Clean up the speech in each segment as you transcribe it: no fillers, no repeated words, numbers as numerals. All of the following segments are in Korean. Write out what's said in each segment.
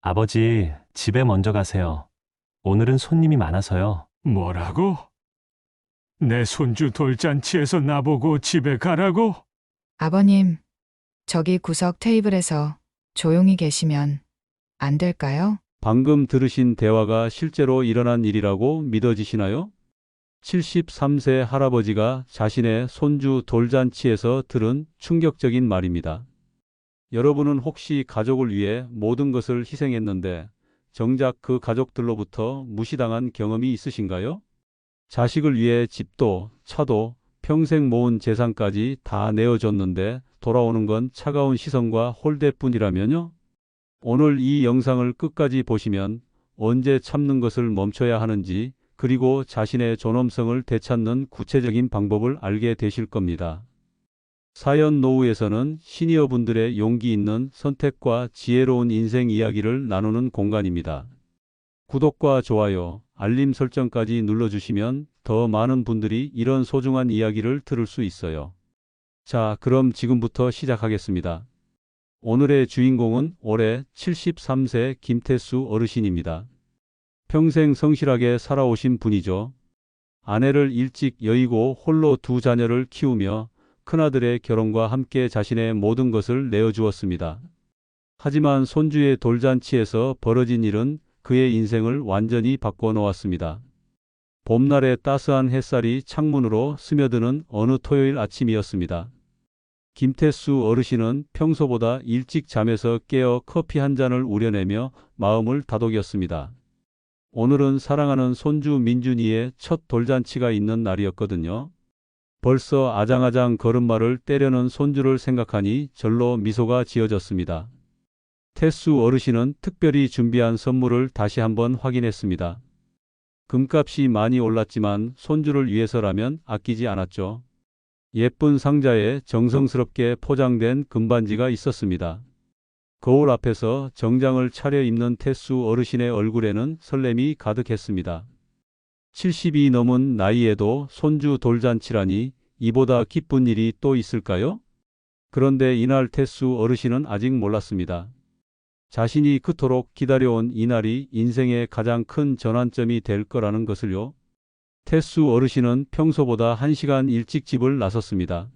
아버지, 집에 먼저 가세요. 오늘은 손님이 많아서요. 뭐라고? 내 손주 돌잔치에서 나보고 집에 가라고? 아버님, 저기 구석 테이블에서 조용히 계시면 안 될까요? 방금 들으신 대화가 실제로 일어난 일이라고 믿어지시나요? 73세 할아버지가 자신의 손주 돌잔치에서 들은 충격적인 말입니다. 여러분은 혹시 가족을 위해 모든 것을 희생했는데 정작 그 가족들로부터 무시당한 경험이 있으신가요? 자식을 위해 집도, 차도, 평생 모은 재산까지 다 내어줬는데 돌아오는 건 차가운 시선과 홀대뿐이라면요? 오늘 이 영상을 끝까지 보시면 언제 참는 것을 멈춰야 하는지, 그리고 자신의 존엄성을 되찾는 구체적인 방법을 알게 되실 겁니다. 사연 노후에서는 시니어분들의 용기 있는 선택과 지혜로운 인생 이야기를 나누는 공간입니다. 구독과 좋아요, 알림 설정까지 눌러주시면 더 많은 분들이 이런 소중한 이야기를 들을 수 있어요. 자, 그럼 지금부터 시작하겠습니다. 오늘의 주인공은 올해 73세 김태수 어르신입니다. 평생 성실하게 살아오신 분이죠. 아내를 일찍 여의고 홀로 두 자녀를 키우며 큰아들의 결혼과 함께 자신의 모든 것을 내어주었습니다. 하지만 손주의 돌잔치에서 벌어진 일은 그의 인생을 완전히 바꿔놓았습니다. 봄날의 따스한 햇살이 창문으로 스며드는 어느 토요일 아침이었습니다. 김태수 어르신은 평소보다 일찍 잠에서 깨어 커피 한 잔을 우려내며 마음을 다독였습니다. 오늘은 사랑하는 손주 민준이의 첫 돌잔치가 있는 날이었거든요. 벌써 아장아장 걸음마를 때려는 손주를 생각하니 절로 미소가 지어졌습니다. 태수 어르신은 특별히 준비한 선물을 다시 한번 확인했습니다. 금값이 많이 올랐지만 손주를 위해서라면 아끼지 않았죠. 예쁜 상자에 정성스럽게 포장된 금반지가 있었습니다. 거울 앞에서 정장을 차려입는 태수 어르신의 얼굴에는 설렘이 가득했습니다. 70이 넘은 나이에도 손주 돌잔치라니 이보다 기쁜 일이 또 있을까요? 그런데 이날 태수 어르신은 아직 몰랐습니다. 자신이 그토록 기다려온 이날이 인생의 가장 큰 전환점이 될 거라는 것을요. 태수 어르신은 평소보다 1시간 일찍 집을 나섰습니다.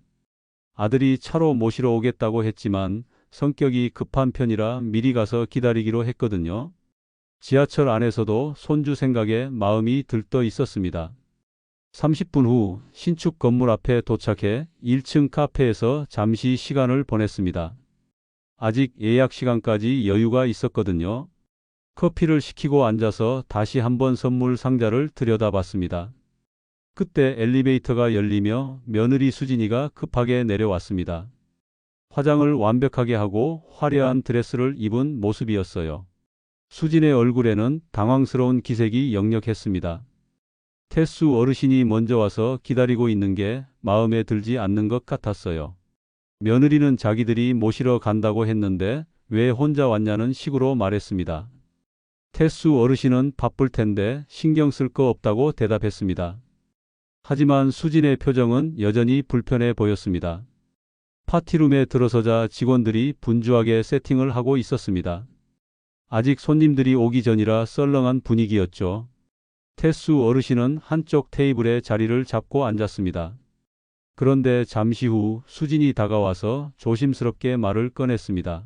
아들이 차로 모시러 오겠다고 했지만 성격이 급한 편이라 미리 가서 기다리기로 했거든요. 지하철 안에서도 손주 생각에 마음이 들떠 있었습니다. 30분 후 신축 건물 앞에 도착해 1층 카페에서 잠시 시간을 보냈습니다. 아직 예약 시간까지 여유가 있었거든요. 커피를 시키고 앉아서 다시 한번 선물 상자를 들여다봤습니다. 그때 엘리베이터가 열리며 며느리 수진이가 급하게 내려왔습니다. 화장을 완벽하게 하고 화려한 드레스를 입은 모습이었어요. 수진의 얼굴에는 당황스러운 기색이 역력했습니다. 태수 어르신이 먼저 와서 기다리고 있는 게 마음에 들지 않는 것 같았어요. 며느리는 자기들이 모시러 간다고 했는데 왜 혼자 왔냐는 식으로 말했습니다. 태수 어르신은 바쁠 텐데 신경 쓸 거 없다고 대답했습니다. 하지만 수진의 표정은 여전히 불편해 보였습니다. 파티룸에 들어서자 직원들이 분주하게 세팅을 하고 있었습니다. 아직 손님들이 오기 전이라 썰렁한 분위기였죠. 태수 어르신은 한쪽 테이블에 자리를 잡고 앉았습니다. 그런데 잠시 후 수진이 다가와서 조심스럽게 말을 꺼냈습니다.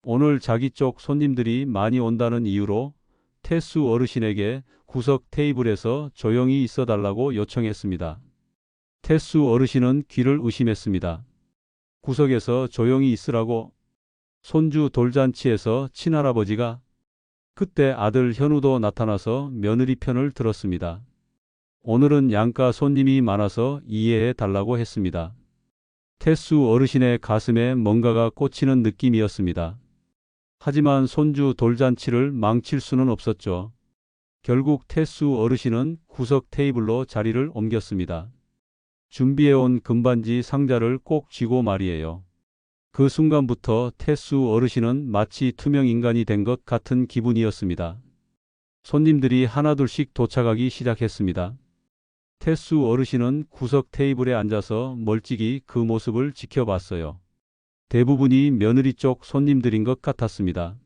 오늘 자기 쪽 손님들이 많이 온다는 이유로 태수 어르신에게 구석 테이블에서 조용히 있어달라고 요청했습니다. 태수 어르신은 귀를 의심했습니다. 구석에서 조용히 있으라고? 손주 돌잔치에서 친할아버지가? 그때 아들 현우도 나타나서 며느리 편을 들었습니다. 오늘은 양가 손님이 많아서 이해해 달라고 했습니다. 태수 어르신의 가슴에 뭔가가 꽂히는 느낌이었습니다. 하지만 손주 돌잔치를 망칠 수는 없었죠. 결국 태수 어르신은 구석 테이블로 자리를 옮겼습니다. 준비해온 금반지 상자를 꼭 쥐고 말이에요. 그 순간부터 태수 어르신은 마치 투명 인간이 된 것 같은 기분이었습니다. 손님들이 하나둘씩 도착하기 시작했습니다. 태수 어르신은 구석 테이블에 앉아서 멀찍이 그 모습을 지켜봤어요. 대부분이 며느리 쪽 손님들인 것 같았습니다.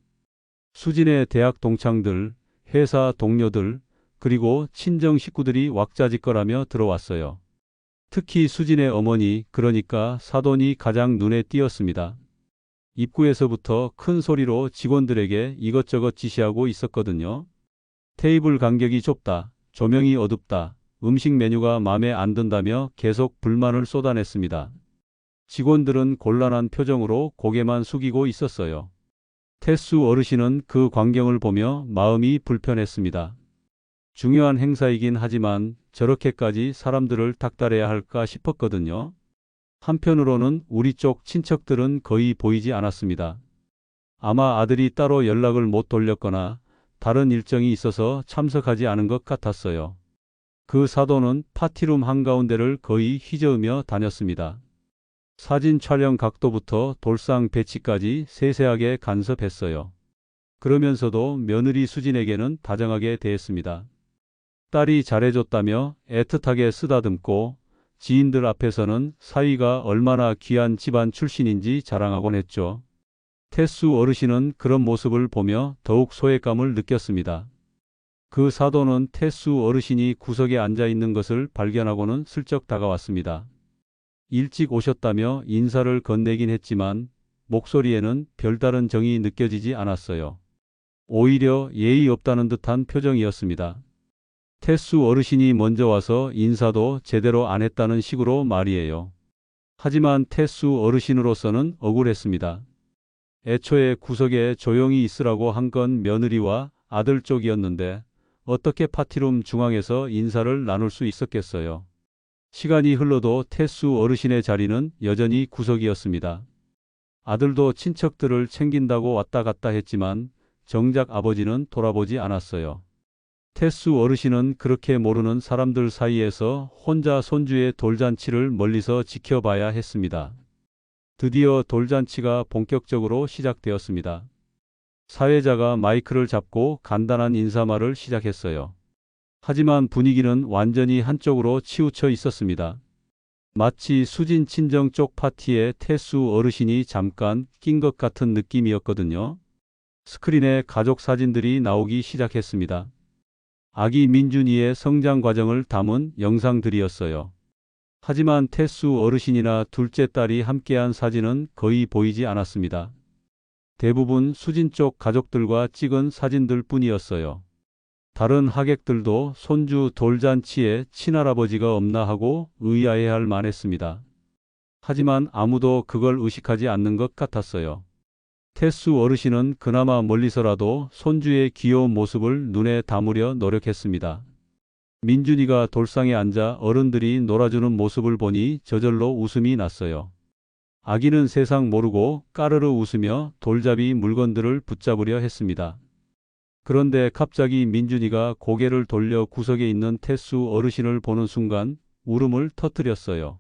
수진의 대학 동창들, 회사 동료들, 그리고 친정 식구들이 왁자지껄하며 들어왔어요. 특히 수진의 어머니, 그러니까 사돈이 가장 눈에 띄었습니다. 입구에서부터 큰 소리로 직원들에게 이것저것 지시하고 있었거든요. 테이블 간격이 좁다, 조명이 어둡다, 음식 메뉴가 마음에 안 든다며 계속 불만을 쏟아냈습니다. 직원들은 곤란한 표정으로 고개만 숙이고 있었어요. 태수 어르신은 그 광경을 보며 마음이 불편했습니다. 중요한 행사이긴 하지만 저렇게까지 사람들을 닥달해야 할까 싶었거든요. 한편으로는 우리 쪽 친척들은 거의 보이지 않았습니다. 아마 아들이 따로 연락을 못 돌렸거나 다른 일정이 있어서 참석하지 않은 것 같았어요. 그 사돈은 파티룸 한가운데를 거의 휘저으며 다녔습니다. 사진 촬영 각도부터 돌상 배치까지 세세하게 간섭했어요. 그러면서도 며느리 수진에게는 다정하게 대했습니다. 딸이 잘해줬다며 애틋하게 쓰다듬고 지인들 앞에서는 사위가 얼마나 귀한 집안 출신인지 자랑하곤 했죠. 태수 어르신은 그런 모습을 보며 더욱 소외감을 느꼈습니다. 그 사돈은 태수 어르신이 구석에 앉아 있는 것을 발견하고는 슬쩍 다가왔습니다. 일찍 오셨다며 인사를 건네긴 했지만 목소리에는 별다른 정이 느껴지지 않았어요. 오히려 예의 없다는 듯한 표정이었습니다. 태수 어르신이 먼저 와서 인사도 제대로 안 했다는 식으로 말이에요. 하지만 태수 어르신으로서는 억울했습니다. 애초에 구석에 조용히 있으라고 한 건 며느리와 아들 쪽이었는데 어떻게 파티룸 중앙에서 인사를 나눌 수 있었겠어요. 시간이 흘러도 태수 어르신의 자리는 여전히 구석이었습니다. 아들도 친척들을 챙긴다고 왔다 갔다 했지만 정작 아버지는 돌아보지 않았어요. 태수 어르신은 그렇게 모르는 사람들 사이에서 혼자 손주의 돌잔치를 멀리서 지켜봐야 했습니다. 드디어 돌잔치가 본격적으로 시작되었습니다. 사회자가 마이크를 잡고 간단한 인사말을 시작했어요. 하지만 분위기는 완전히 한쪽으로 치우쳐 있었습니다. 마치 수진 친정 쪽 파티에 태수 어르신이 잠깐 낀 것 같은 느낌이었거든요. 스크린에 가족 사진들이 나오기 시작했습니다. 아기 민준이의 성장 과정을 담은 영상들이었어요. 하지만 태수 어르신이나 둘째 딸이 함께한 사진은 거의 보이지 않았습니다. 대부분 수진 쪽 가족들과 찍은 사진들 뿐이었어요. 다른 하객들도 손주 돌잔치에 친할아버지가 없나 하고 의아해할 만했습니다. 하지만 아무도 그걸 의식하지 않는 것 같았어요. 태수 어르신은 그나마 멀리서라도 손주의 귀여운 모습을 눈에 담으려 노력했습니다. 민준이가 돌상에 앉아 어른들이 놀아주는 모습을 보니 저절로 웃음이 났어요. 아기는 세상 모르고 까르르 웃으며 돌잡이 물건들을 붙잡으려 했습니다. 그런데 갑자기 민준이가 고개를 돌려 구석에 있는 태수 어르신을 보는 순간 울음을 터뜨렸어요.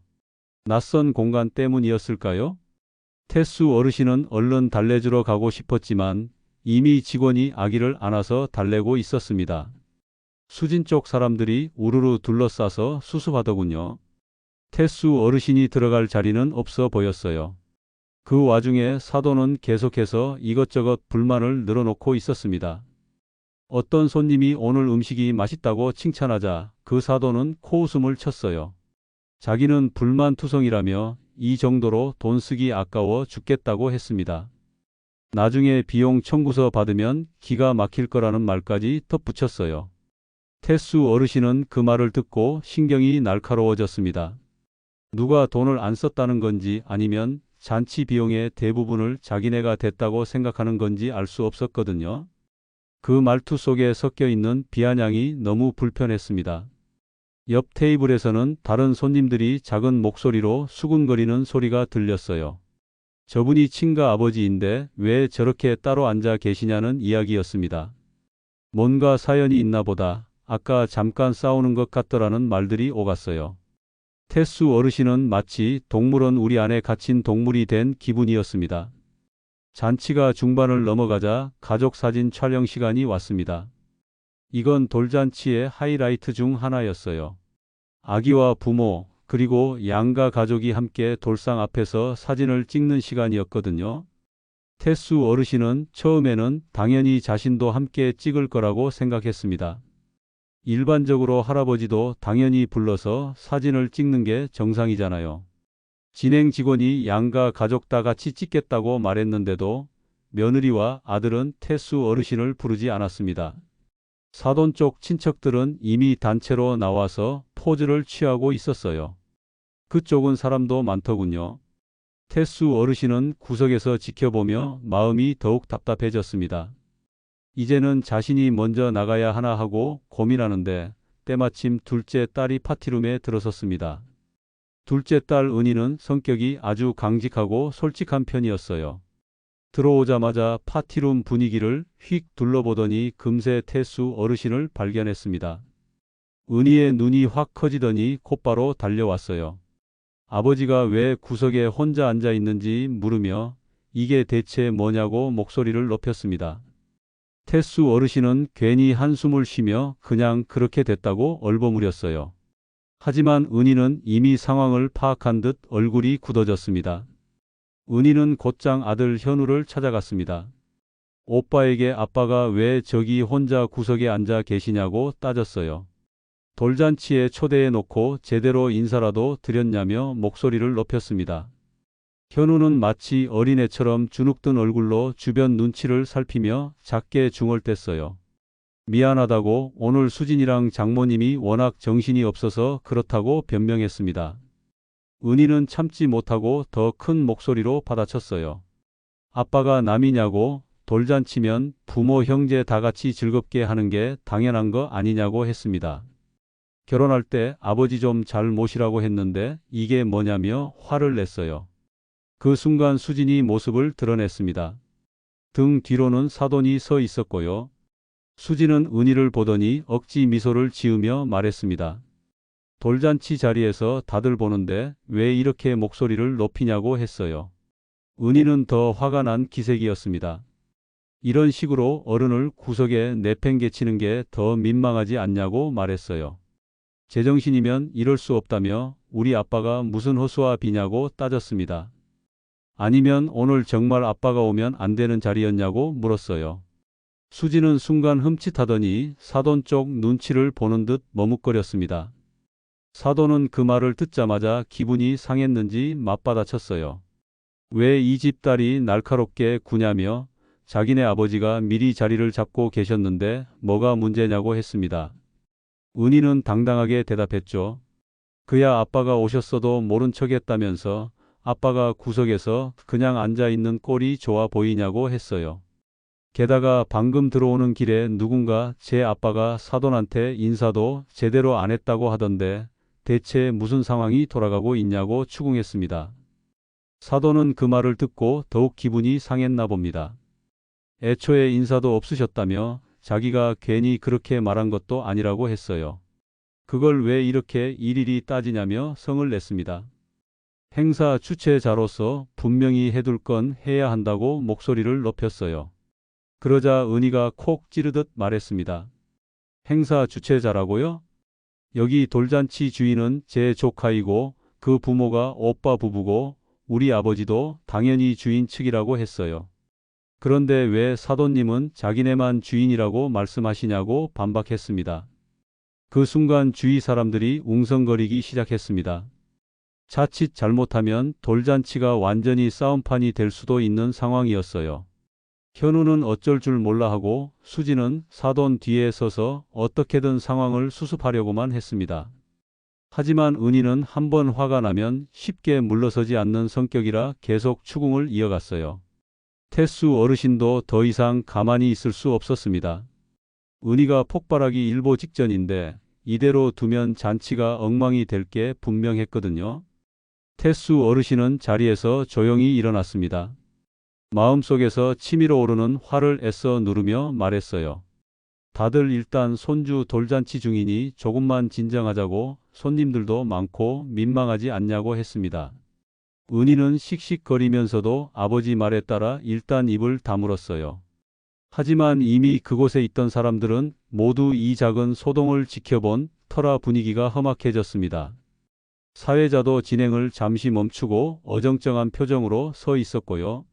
낯선 공간 때문이었을까요? 태수 어르신은 얼른 달래주러 가고 싶었지만 이미 직원이 아기를 안아서 달래고 있었습니다. 수진 쪽 사람들이 우르르 둘러싸서 수습하더군요. 태수 어르신이 들어갈 자리는 없어 보였어요. 그 와중에 사돈은 계속해서 이것저것 불만을 늘어놓고 있었습니다. 어떤 손님이 오늘 음식이 맛있다고 칭찬하자 그 사돈은 코웃음을 쳤어요. 자기는 불만투성이라며 이 정도로 돈 쓰기 아까워 죽겠다고 했습니다. 나중에 비용 청구서 받으면 기가 막힐 거라는 말까지 덧붙였어요. 태수 어르신은 그 말을 듣고 신경이 날카로워졌습니다. 누가 돈을 안 썼다는 건지 아니면 잔치 비용의 대부분을 자기네가 댔다고 생각하는 건지 알 수 없었거든요. 그 말투 속에 섞여 있는 비아냥이 너무 불편했습니다. 옆 테이블에서는 다른 손님들이 작은 목소리로 수군거리는 소리가 들렸어요. 저분이 친가 아버지인데 왜 저렇게 따로 앉아 계시냐는 이야기였습니다. 뭔가 사연이 있나 보다. 아까 잠깐 싸우는 것 같더라는 말들이 오갔어요. 태수 어르신은 마치 동물원 우리 안에 갇힌 동물이 된 기분이었습니다. 잔치가 중반을 넘어가자 가족 사진 촬영 시간이 왔습니다. 이건 돌잔치의 하이라이트 중 하나였어요. 아기와 부모 그리고 양가 가족이 함께 돌상 앞에서 사진을 찍는 시간이었거든요. 태수 어르신은 처음에는 당연히 자신도 함께 찍을 거라고 생각했습니다. 일반적으로 할아버지도 당연히 불러서 사진을 찍는 게 정상이잖아요. 진행 직원이 양가 가족 다 같이 찍겠다고 말했는데도 며느리와 아들은 태수 어르신을 부르지 않았습니다. 사돈 쪽 친척들은 이미 단체로 나와서 포즈를 취하고 있었어요. 그쪽은 사람도 많더군요. 태수 어르신은 구석에서 지켜보며 마음이 더욱 답답해졌습니다. 이제는 자신이 먼저 나가야 하나 하고 고민하는데 때마침 둘째 딸이 파티룸에 들어섰습니다. 둘째 딸 은희는 성격이 아주 강직하고 솔직한 편이었어요. 들어오자마자 파티룸 분위기를 휙 둘러보더니 금세 태수 어르신을 발견했습니다. 은희의 눈이 확 커지더니 곧바로 달려왔어요. 아버지가 왜 구석에 혼자 앉아 있는지 물으며 이게 대체 뭐냐고 목소리를 높였습니다. 태수 어르신은 괜히 한숨을 쉬며 그냥 그렇게 됐다고 얼버무렸어요. 하지만 은희는 이미 상황을 파악한 듯 얼굴이 굳어졌습니다. 은희는 곧장 아들 현우를 찾아갔습니다. 오빠에게 아빠가 왜 저기 혼자 구석에 앉아 계시냐고 따졌어요. 돌잔치에 초대해 놓고 제대로 인사라도 드렸냐며 목소리를 높였습니다. 현우는 마치 어린애처럼 주눅든 얼굴로 주변 눈치를 살피며 작게 중얼댔어요. 미안하다고 오늘 수진이랑 장모님이 워낙 정신이 없어서 그렇다고 변명했습니다. 은희는 참지 못하고 더 큰 목소리로 받아쳤어요. 아빠가 남이냐고, 돌잔치면 부모 형제 다 같이 즐겁게 하는 게 당연한 거 아니냐고 했습니다. 결혼할 때 아버지 좀 잘 모시라고 했는데 이게 뭐냐며 화를 냈어요. 그 순간 수진이 모습을 드러냈습니다. 등 뒤로는 사돈이 서 있었고요. 수진은 은희를 보더니 억지 미소를 지으며 말했습니다. 돌잔치 자리에서 다들 보는데 왜 이렇게 목소리를 높이냐고 했어요. 은희는 더 화가 난 기색이었습니다. 이런 식으로 어른을 구석에 내팽개치는 게 더 민망하지 않냐고 말했어요. 제정신이면 이럴 수 없다며 우리 아빠가 무슨 허수아 비냐고 따졌습니다. 아니면 오늘 정말 아빠가 오면 안 되는 자리였냐고 물었어요. 수지는 순간 흠칫하더니 사돈 쪽 눈치를 보는 듯 머뭇거렸습니다. 사돈은 그 말을 듣자마자 기분이 상했는지 맞받아쳤어요. 왜 이 집 딸이 날카롭게 구냐며 자기네 아버지가 미리 자리를 잡고 계셨는데 뭐가 문제냐고 했습니다. 은희는 당당하게 대답했죠. 그야 아빠가 오셨어도 모른 척했다면서 아빠가 구석에서 그냥 앉아있는 꼴이 좋아 보이냐고 했어요. 게다가 방금 들어오는 길에 누군가 제 아빠가 사돈한테 인사도 제대로 안 했다고 하던데 대체 무슨 상황이 돌아가고 있냐고 추궁했습니다. 사돈은 그 말을 듣고 더욱 기분이 상했나 봅니다. 애초에 인사도 없으셨다며 자기가 괜히 그렇게 말한 것도 아니라고 했어요. 그걸 왜 이렇게 일일이 따지냐며 성을 냈습니다. 행사 주최자로서 분명히 해둘 건 해야 한다고 목소리를 높였어요. 그러자 은희가 콕 찌르듯 말했습니다. 행사 주최자라고요? 여기 돌잔치 주인은 제 조카이고 그 부모가 오빠 부부고 우리 아버지도 당연히 주인 측이라고 했어요. 그런데 왜 사돈님은 자기네만 주인이라고 말씀하시냐고 반박했습니다. 그 순간 주위 사람들이 웅성거리기 시작했습니다. 자칫 잘못하면 돌잔치가 완전히 싸움판이 될 수도 있는 상황이었어요. 현우는 어쩔 줄 몰라 하고 수지는 사돈 뒤에 서서 어떻게든 상황을 수습하려고만 했습니다. 하지만 은희는 한번 화가 나면 쉽게 물러서지 않는 성격이라 계속 추궁을 이어갔어요. 태수 어르신도 더 이상 가만히 있을 수 없었습니다. 은희가 폭발하기 일보 직전인데 이대로 두면 잔치가 엉망이 될 게 분명했거든요. 태수 어르신은 자리에서 조용히 일어났습니다. 마음속에서 치밀어 오르는 화를 애써 누르며 말했어요. 다들 일단 손주 돌잔치 중이니 조금만 진정하자고, 손님들도 많고 민망하지 않냐고 했습니다. 은희는 씩씩거리면서도 아버지 말에 따라 일단 입을 다물었어요. 하지만 이미 그곳에 있던 사람들은 모두 이 작은 소동을 지켜본 터라 분위기가 험악해졌습니다. 사회자도 진행을 잠시 멈추고 어정쩡한 표정으로 서 있었고요.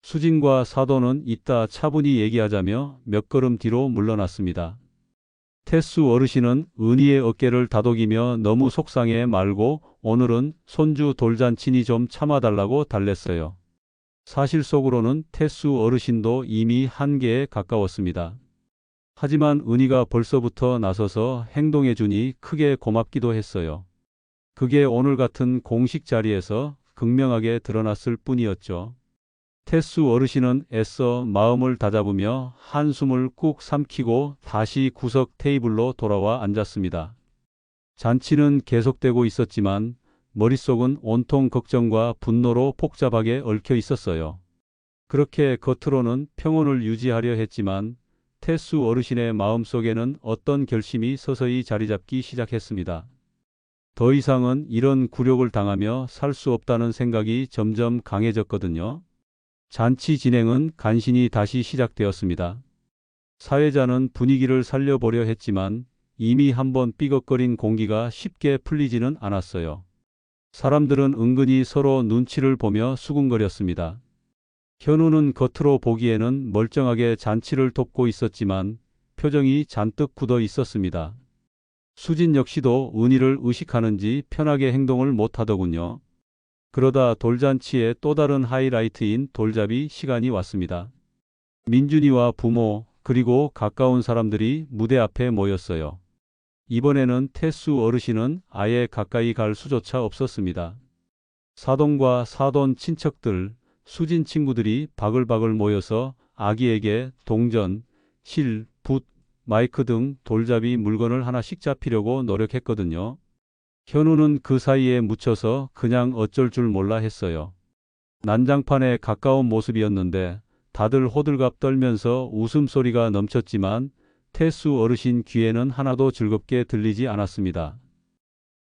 수진과 사돈은 이따 차분히 얘기하자며 몇 걸음 뒤로 물러났습니다. 태수 어르신은 은희의 어깨를 다독이며 너무 속상해 말고 오늘은 손주 돌잔치니 좀 참아달라고 달랬어요. 사실 속으로는 태수 어르신도 이미 한계에 가까웠습니다. 하지만 은희가 벌써부터 나서서 행동해주니 크게 고맙기도 했어요. 그게 오늘 같은 공식 자리에서 극명하게 드러났을 뿐이었죠. 태수 어르신은 애써 마음을 다잡으며 한숨을 꾹 삼키고 다시 구석 테이블로 돌아와 앉았습니다. 잔치는 계속되고 있었지만 머릿속은 온통 걱정과 분노로 복잡하게 얽혀 있었어요. 그렇게 겉으로는 평온을 유지하려 했지만 태수 어르신의 마음속에는 어떤 결심이 서서히 자리 잡기 시작했습니다. 더 이상은 이런 굴욕을 당하며 살 수 없다는 생각이 점점 강해졌거든요. 잔치 진행은 간신히 다시 시작되었습니다. 사회자는 분위기를 살려보려 했지만 이미 한번 삐걱거린 공기가 쉽게 풀리지는 않았어요. 사람들은 은근히 서로 눈치를 보며 수군거렸습니다. 현우는 겉으로 보기에는 멀쩡하게 잔치를 돕고 있었지만 표정이 잔뜩 굳어 있었습니다. 수진 역시도 은희를 의식하는지 편하게 행동을 못하더군요. 그러다 돌잔치의 또 다른 하이라이트인 돌잡이 시간이 왔습니다. 민준이와 부모 그리고 가까운 사람들이 무대 앞에 모였어요. 이번에는 태수 어르신은 아예 가까이 갈 수조차 없었습니다. 사돈과 사돈 친척들, 수진 친구들이 바글바글 모여서 아기에게 동전, 실, 붓, 마이크 등 돌잡이 물건을 하나씩 잡히려고 노력했거든요. 현우는 그 사이에 묻혀서 그냥 어쩔 줄 몰라 했어요. 난장판에 가까운 모습이었는데 다들 호들갑 떨면서 웃음소리가 넘쳤지만 태수 어르신 귀에는 하나도 즐겁게 들리지 않았습니다.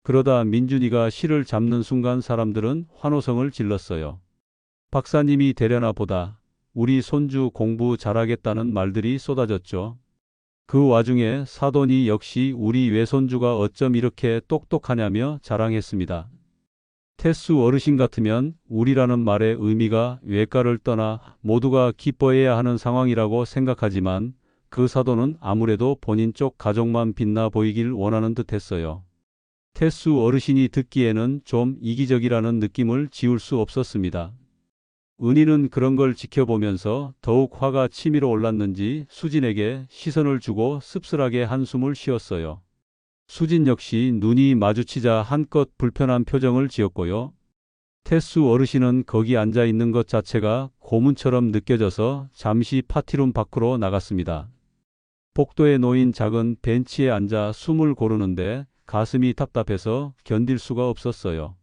그러다 민준이가 실을 잡는 순간 사람들은 환호성을 질렀어요. 박사님이 되려나 보다. 우리 손주 공부 잘하겠다는 말들이 쏟아졌죠. 그 와중에 사돈이 역시 우리 외손주가 어쩜 이렇게 똑똑하냐며 자랑했습니다. 태수 어르신 같으면 우리라는 말의 의미가 외과를 떠나 모두가 기뻐해야 하는 상황이라고 생각하지만 그 사돈은 아무래도 본인 쪽 가족만 빛나 보이길 원하는 듯 했어요. 태수 어르신이 듣기에는 좀 이기적이라는 느낌을 지울 수 없었습니다. 은희는 그런 걸 지켜보면서 더욱 화가 치밀어 올랐는지 수진에게 시선을 주고 씁쓸하게 한숨을 쉬었어요. 수진 역시 눈이 마주치자 한껏 불편한 표정을 지었고요. 태수 어르신은 거기 앉아 있는 것 자체가 고문처럼 느껴져서 잠시 파티룸 밖으로 나갔습니다. 복도에 놓인 작은 벤치에 앉아 숨을 고르는데 가슴이 답답해서 견딜 수가 없었어요.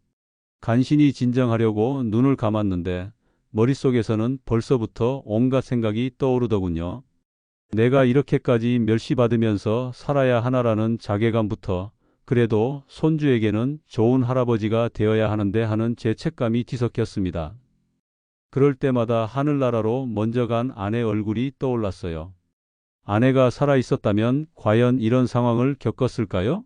간신히 진정하려고 눈을 감았는데 머릿속에서는 벌써부터 온갖 생각이 떠오르더군요. 내가 이렇게까지 멸시받으면서 살아야 하나라는 자괴감부터 그래도 손주에게는 좋은 할아버지가 되어야 하는데 하는 죄책감이 뒤섞였습니다. 그럴 때마다 하늘나라로 먼저 간 아내 얼굴이 떠올랐어요. 아내가 살아 있었다면 과연 이런 상황을 겪었을까요?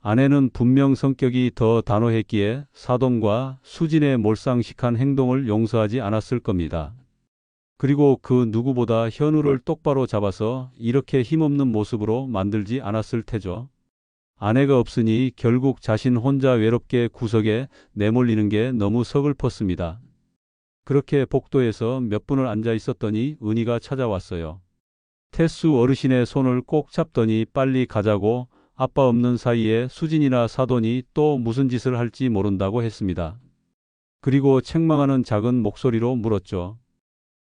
아내는 분명 성격이 더 단호했기에 사돈과 수진의 몰상식한 행동을 용서하지 않았을 겁니다. 그리고 그 누구보다 현우를 똑바로 잡아서 이렇게 힘없는 모습으로 만들지 않았을 테죠. 아내가 없으니 결국 자신 혼자 외롭게 구석에 내몰리는 게 너무 서글펐습니다. 그렇게 복도에서 몇 분을 앉아 있었더니 은희가 찾아왔어요. 태수 어르신의 손을 꼭 잡더니 빨리 가자고 아빠 없는 사이에 수진이나 사돈이 또 무슨 짓을 할지 모른다고 했습니다. 그리고 책망하는 작은 목소리로 물었죠.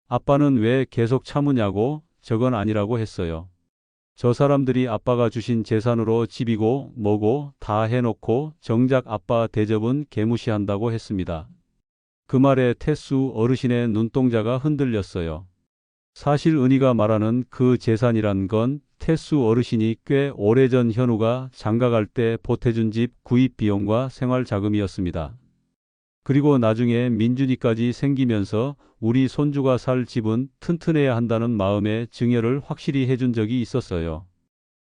아빠는 왜 계속 참으냐고. 저건 아니라고 했어요. 저 사람들이 아빠가 주신 재산으로 집이고 뭐고 다 해놓고 정작 아빠 대접은 개무시한다고 했습니다. 그 말에 태수 어르신의 눈동자가 흔들렸어요. 사실 은희가 말하는 그 재산이란 건 태수 어르신이 꽤 오래전 현우가 장가갈 때 보태준 집 구입 비용과 생활 자금이었습니다. 그리고 나중에 민준이까지 생기면서 우리 손주가 살 집은 튼튼해야 한다는 마음의 증여를 확실히 해준 적이 있었어요.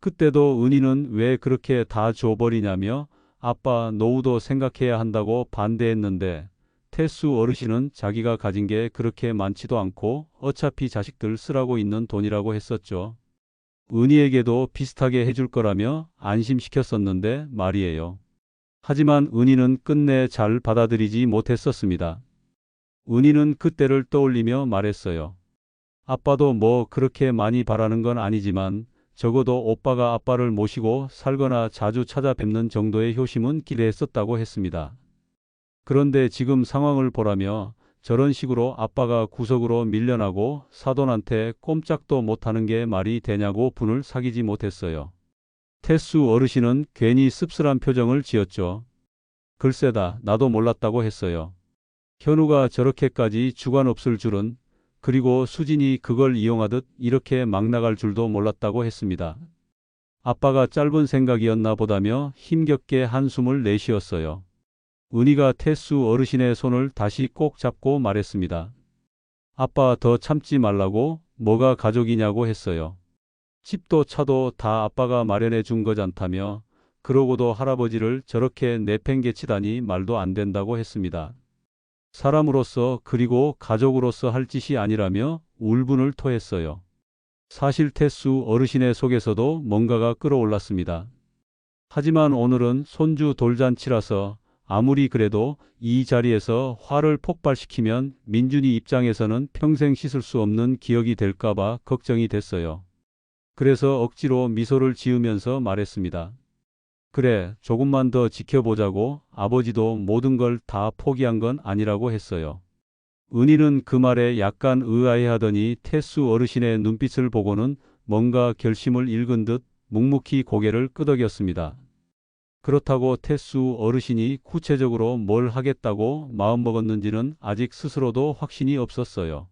그때도 은희는 왜 그렇게 다 줘버리냐며 아빠 노후도 생각해야 한다고 반대했는데 태수 어르신은 자기가 가진 게 그렇게 많지도 않고 어차피 자식들 쓰라고 있는 돈이라고 했었죠. 은희에게도 비슷하게 해줄 거라며 안심시켰었는데 말이에요. 하지만 은희는 끝내 잘 받아들이지 못했었습니다. 은희는 그때를 떠올리며 말했어요. 아빠도 뭐 그렇게 많이 바라는 건 아니지만 적어도 오빠가 아빠를 모시고 살거나 자주 찾아뵙는 정도의 효심은 기대했었다고 했습니다. 그런데 지금 상황을 보라며 저런 식으로 아빠가 구석으로 밀려나고 사돈한테 꼼짝도 못하는 게 말이 되냐고 분을 사귀지 못했어요. 태수 어르신은 괜히 씁쓸한 표정을 지었죠. 글쎄다, 나도 몰랐다고 했어요. 현우가 저렇게까지 주관 없을 줄은, 그리고 수진이 그걸 이용하듯 이렇게 막 나갈 줄도 몰랐다고 했습니다. 아빠가 짧은 생각이었나 보다며 힘겹게 한숨을 내쉬었어요. 은희가 태수 어르신의 손을 다시 꼭 잡고 말했습니다. 아빠 더 참지 말라고, 뭐가 가족이냐고 했어요. 집도 차도 다 아빠가 마련해 준 거잖다며, 그러고도 할아버지를 저렇게 내팽개치다니 말도 안 된다고 했습니다. 사람으로서 그리고 가족으로서 할 짓이 아니라며 울분을 토했어요. 사실 태수 어르신의 속에서도 뭔가가 끓어올랐습니다. 하지만 오늘은 손주 돌잔치라서 아무리 그래도 이 자리에서 화를 폭발시키면 민준이 입장에서는 평생 씻을 수 없는 기억이 될까봐 걱정이 됐어요. 그래서 억지로 미소를 지으면서 말했습니다. 그래, 조금만 더 지켜보자고. 아버지도 모든 걸 다 포기한 건 아니라고 했어요. 은희는 그 말에 약간 의아해하더니 태수 어르신의 눈빛을 보고는 뭔가 결심을 읽은 듯 묵묵히 고개를 끄덕였습니다. 그렇다고 태수 어르신이 구체적으로 뭘 하겠다고 마음먹었는지는 아직 스스로도 확신이 없었어요.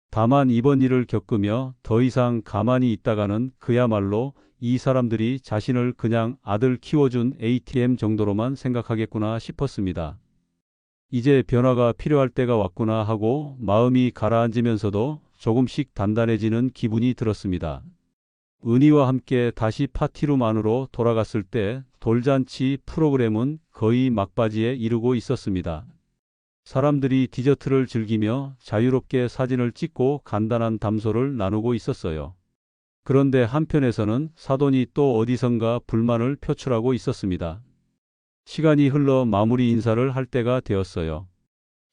다만 이번 일을 겪으며 더 이상 가만히 있다가는 그야말로 이 사람들이 자신을 그냥 아들 키워준 ATM 정도로만 생각하겠구나 싶었습니다. 이제 변화가 필요할 때가 왔구나 하고 마음이 가라앉으면서도 조금씩 단단해지는 기분이 들었습니다. 은희와 함께 다시 파티룸 안으로 돌아갔을 때 돌잔치 프로그램은 거의 막바지에 이르고 있었습니다. 사람들이 디저트를 즐기며 자유롭게 사진을 찍고 간단한 담소를 나누고 있었어요. 그런데 한편에서는 사돈이 또 어디선가 불만을 표출하고 있었습니다. 시간이 흘러 마무리 인사를 할 때가 되었어요.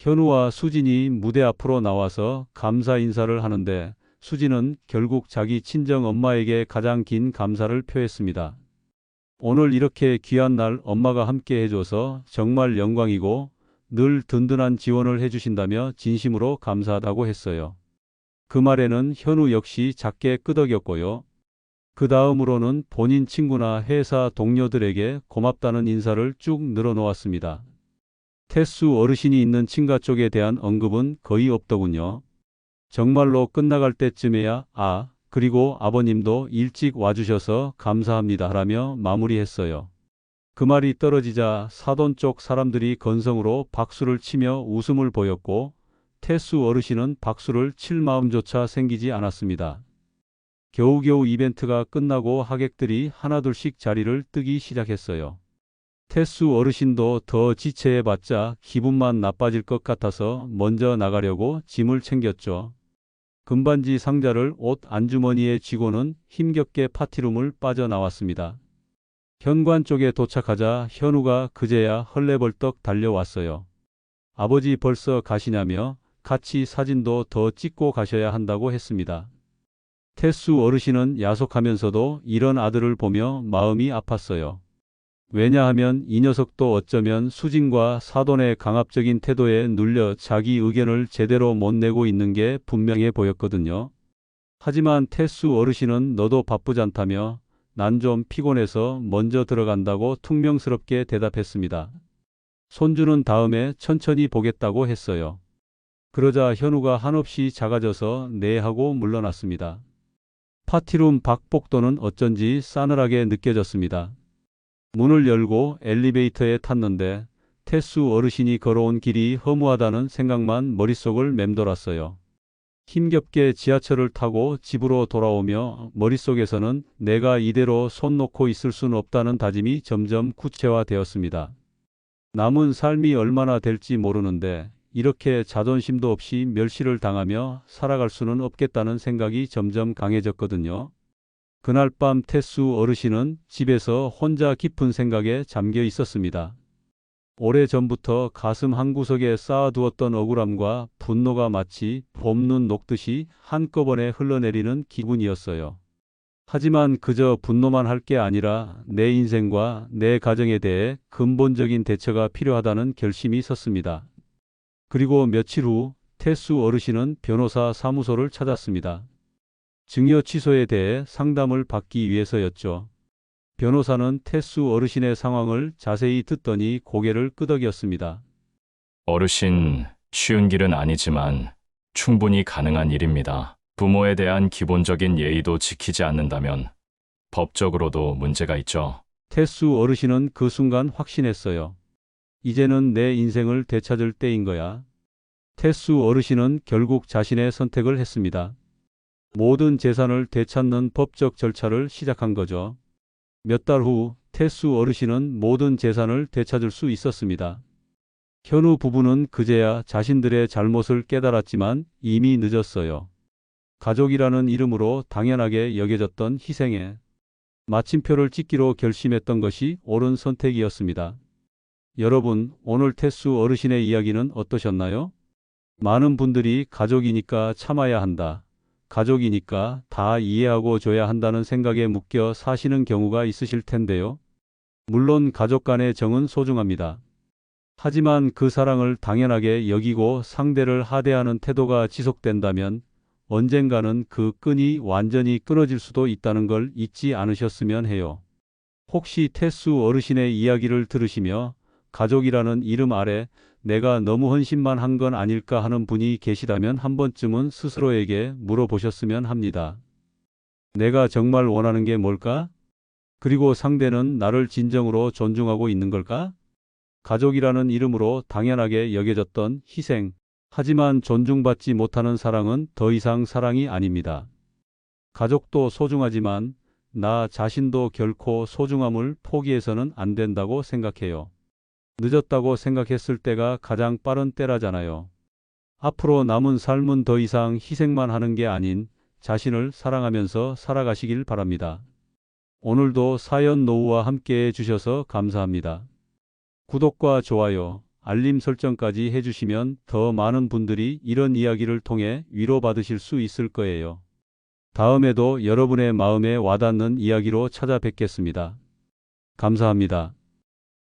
현우와 수진이 무대 앞으로 나와서 감사 인사를 하는데 수진은 결국 자기 친정 엄마에게 가장 긴 감사를 표했습니다. 오늘 이렇게 귀한 날 엄마가 함께 해줘서 정말 영광이고 늘 든든한 지원을 해주신다며 진심으로 감사하다고 했어요. 그 말에는 현우 역시 작게 끄덕였고요. 그 다음으로는 본인 친구나 회사 동료들에게 고맙다는 인사를 쭉 늘어놓았습니다. 태수 어르신이 있는 친가 쪽에 대한 언급은 거의 없더군요. 정말로 끝나갈 때쯤에야 그리고 아버님도 일찍 와주셔서 감사합니다 라며 마무리했어요. 그 말이 떨어지자 사돈 쪽 사람들이 건성으로 박수를 치며 웃음을 보였고 태수 어르신은 박수를 칠 마음조차 생기지 않았습니다. 겨우겨우 이벤트가 끝나고 하객들이 하나둘씩 자리를 뜨기 시작했어요. 태수 어르신도 더 지체해봤자 기분만 나빠질 것 같아서 먼저 나가려고 짐을 챙겼죠. 금반지 상자를 옷 안주머니에 쥐고는 힘겹게 파티룸을 빠져나왔습니다. 현관 쪽에 도착하자 현우가 그제야 헐레벌떡 달려왔어요. 아버지 벌써 가시냐며 같이 사진도 더 찍고 가셔야 한다고 했습니다. 태수 어르신은 야속하면서도 이런 아들을 보며 마음이 아팠어요. 왜냐하면 이 녀석도 어쩌면 수진과 사돈의 강압적인 태도에 눌려 자기 의견을 제대로 못 내고 있는 게 분명해 보였거든요. 하지만 태수 어르신은 너도 바쁘잖다며 난 좀 피곤해서 먼저 들어간다고 퉁명스럽게 대답했습니다. 손주는 다음에 천천히 보겠다고 했어요. 그러자 현우가 한없이 작아져서 네 하고 물러났습니다. 파티룸 밖 복도는 어쩐지 싸늘하게 느껴졌습니다. 문을 열고 엘리베이터에 탔는데 태수 어르신이 걸어온 길이 허무하다는 생각만 머릿속을 맴돌았어요. 힘겹게 지하철을 타고 집으로 돌아오며 머릿속에서는 내가 이대로 손 놓고 있을 순 없다는 다짐이 점점 구체화되었습니다. 남은 삶이 얼마나 될지 모르는데 이렇게 자존심도 없이 멸시를 당하며 살아갈 수는 없겠다는 생각이 점점 강해졌거든요. 그날 밤 태수 어르신은 집에서 혼자 깊은 생각에 잠겨 있었습니다. 오래전부터 가슴 한구석에 쌓아두었던 억울함과 분노가 마치 봄눈 녹듯이 한꺼번에 흘러내리는 기분이었어요. 하지만 그저 분노만 할 게 아니라 내 인생과 내 가정에 대해 근본적인 대처가 필요하다는 결심이 섰습니다. 그리고 며칠 후 태수 어르신은 변호사 사무소를 찾았습니다. 증여 취소에 대해 상담을 받기 위해서였죠. 변호사는 태수 어르신의 상황을 자세히 듣더니 고개를 끄덕였습니다. 어르신, 쉬운 길은 아니지만 충분히 가능한 일입니다. 부모에 대한 기본적인 예의도 지키지 않는다면 법적으로도 문제가 있죠. 태수 어르신은 그 순간 확신했어요. 이제는 내 인생을 되찾을 때인 거야. 태수 어르신은 결국 자신의 선택을 했습니다. 모든 재산을 되찾는 법적 절차를 시작한 거죠. 몇 달 후 태수 어르신은 모든 재산을 되찾을 수 있었습니다. 현우 부부는 그제야 자신들의 잘못을 깨달았지만 이미 늦었어요. 가족이라는 이름으로 당연하게 여겨졌던 희생에 마침표를 찍기로 결심했던 것이 옳은 선택이었습니다. 여러분, 오늘 태수 어르신의 이야기는 어떠셨나요? 많은 분들이 가족이니까 참아야 한다, 가족이니까 다 이해하고 줘야 한다는 생각에 묶여 사시는 경우가 있으실 텐데요. 물론 가족 간의 정은 소중합니다. 하지만 그 사랑을 당연하게 여기고 상대를 하대하는 태도가 지속된다면 언젠가는 그 끈이 완전히 끊어질 수도 있다는 걸 잊지 않으셨으면 해요. 혹시 태수 어르신의 이야기를 들으시며 가족이라는 이름 아래 내가 너무 헌신만 한 건 아닐까 하는 분이 계시다면 한 번쯤은 스스로에게 물어보셨으면 합니다. 내가 정말 원하는 게 뭘까? 그리고 상대는 나를 진정으로 존중하고 있는 걸까? 가족이라는 이름으로 당연하게 여겨졌던 희생, 하지만 존중받지 못하는 사랑은 더 이상 사랑이 아닙니다. 가족도 소중하지만 나 자신도 결코 소중함을 포기해서는 안 된다고 생각해요. 늦었다고 생각했을 때가 가장 빠른 때라잖아요. 앞으로 남은 삶은 더 이상 희생만 하는 게 아닌 자신을 사랑하면서 살아가시길 바랍니다. 오늘도 사연 노후와 함께 해주셔서 감사합니다. 구독과 좋아요, 알림 설정까지 해주시면 더 많은 분들이 이런 이야기를 통해 위로받으실 수 있을 거예요. 다음에도 여러분의 마음에 와닿는 이야기로 찾아뵙겠습니다. 감사합니다.